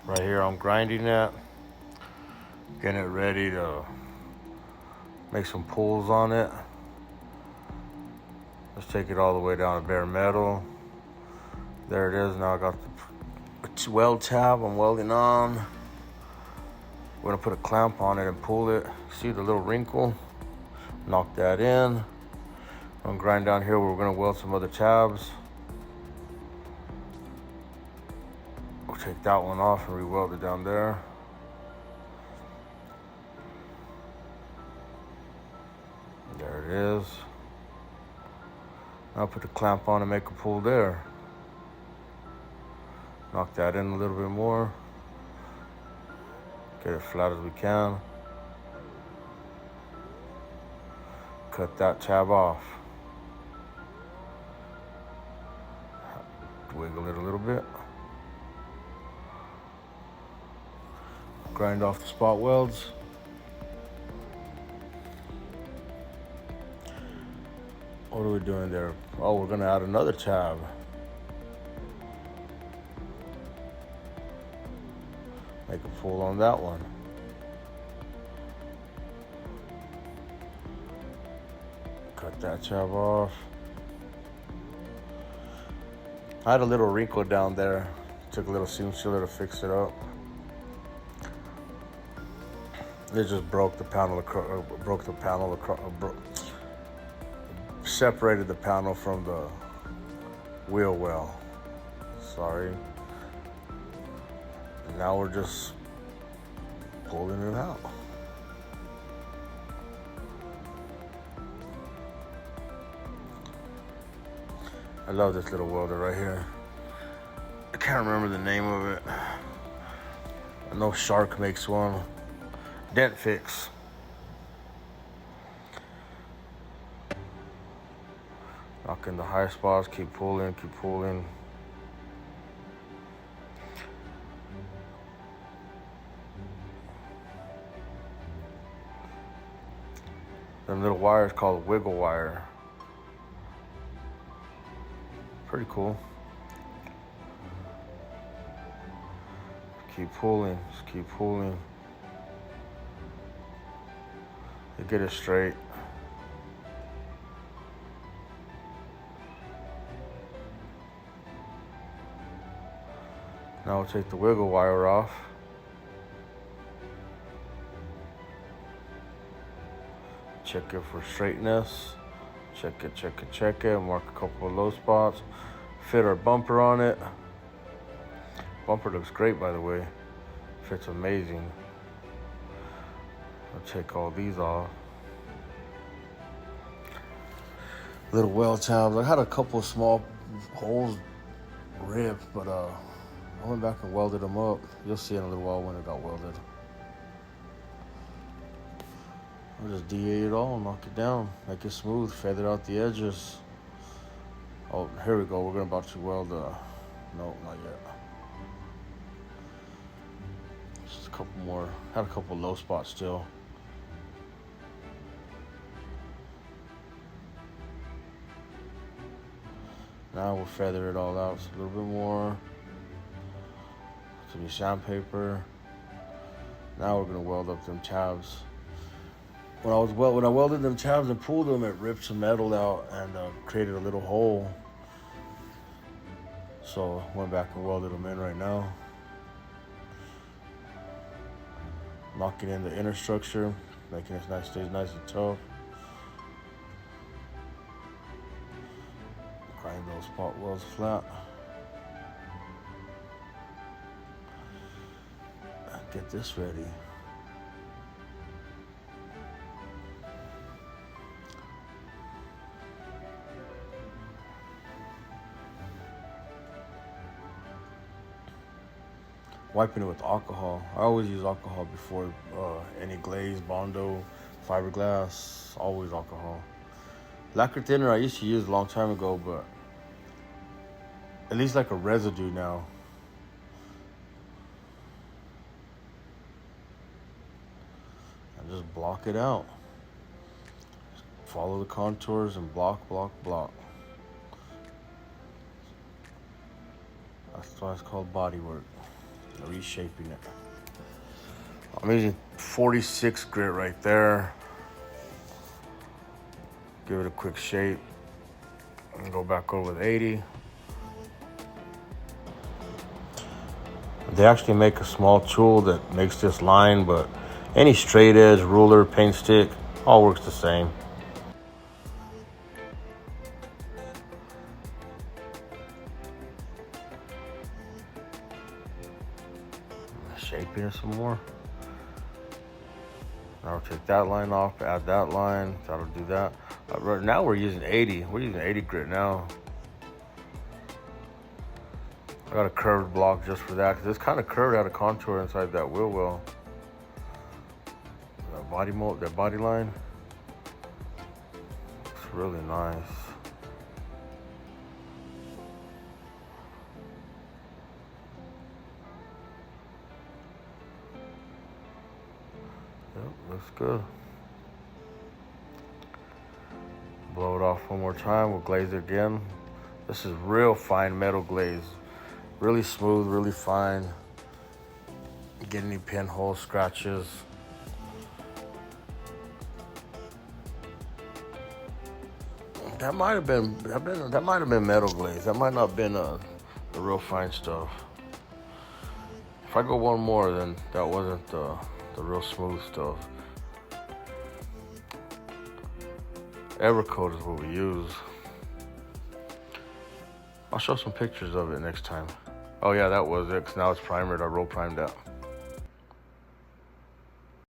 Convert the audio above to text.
Right here I'm grinding it, getting it ready to make some pulls on it. Let's take it all the way down to bare metal. There it is. Now I got the weld tab I'm welding on. We're gonna put a clamp on it and pull it. See the little wrinkle? Knock that in. I'm gonna grind down here where we're gonna weld some other tabs. We'll take that one off and re-weld it down there. There it is. Now put the clamp on and make a pull there. Knock that in a little bit more. Get it flat as we can. Cut that tab off. Wiggle it a little bit. Grind off the spot welds. What are we doing there? Oh, we're gonna add another tab. Make a pull on that one. Cut that tab off. I had a little wrinkle down there. Took a little seam sealer to fix it up. It just broke the panel separated the panel from the wheel well. Sorry. And now we're just pulling it out. I love this little welder right here. I can't remember the name of it. I know Shark makes one. Dent Fix. Knock in the high spots, keep pulling, keep pulling. Them little wires called wiggle wire. Pretty cool. Keep pulling, just keep pulling. To get it straight. Now we'll take the wiggle wire off. Check it for straightness. Check it, check it, check it. Mark a couple of low spots. Fit our bumper on it. Bumper looks great, by the way. Fits amazing. I'll take all these off. Little weld tabs. I had a couple of small holes ripped, but I went back and welded them up. You'll see in a little while when it got welded. I'll just DA it all, knock it down, make it smooth, feather out the edges. Oh, here we go. We're about to weld no, not yet. Just a couple more. Had a couple low spots still. Now we'll feather it all out a little bit more. Some sandpaper. Now we're gonna weld up them tabs. When I welded them tabs and pulled them, it ripped some metal out and created a little hole. So I went back and welded them in right now. Knocking in the inner structure, making it stays nice and tough. Grind those spot welds flat. Get this ready. Wiping it with alcohol. I always use alcohol before any glaze, Bondo, fiberglass, always alcohol. Lacquer thinner I used to use a long time ago, but at least like a residue now. And just block it out. Follow the contours and block. That's why it's called body work. reshaping it. I'm using 46 grit right there. Give it a quick shape and go back over with 80. They actually make a small tool that makes this line, but any straight edge, ruler, paint stick, all works the same. Shaping it some more. Now I'll take that line off, add that line, that'll do that. Right now we're using 80. We're using 80 grit now. I got a curved block just for that, because it's kind of curved out of contour inside that wheel well. That body mold, that body line. It's really nice. Yep, looks good. Blow it off one more time, we'll glaze it again. This is real fine metal glaze. Really smooth, really fine. Get any pinholes, scratches. That might have been metal glaze. That might not have been the real fine stuff. If I go one more, then that wasn't the real smooth stuff. Evercoat is what we use. I'll show some pictures of it next time. Oh yeah, that was it, 'cause now it's primered. I roll primed that.